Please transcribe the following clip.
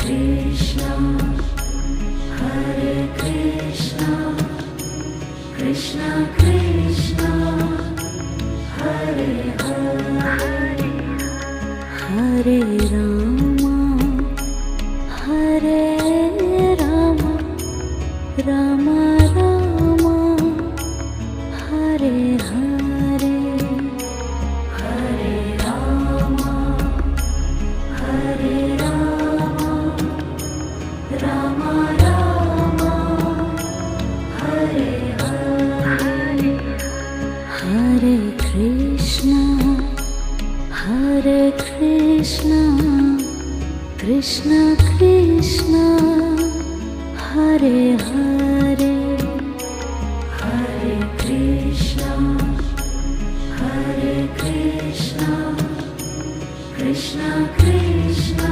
Krishna, Hare Krishna, Krishna Krishna, Hare Hare, Hare Rama, Hare Rama, Rama Rama, Hare Hare, Hare Rama, Hare Rama, Rama Rama, Hare Hare, Hare Krishna, Hare Krishna, Krishna Krishna, Hare Hare, Hare Krishna, Hare Krishna, Krishna Krishna,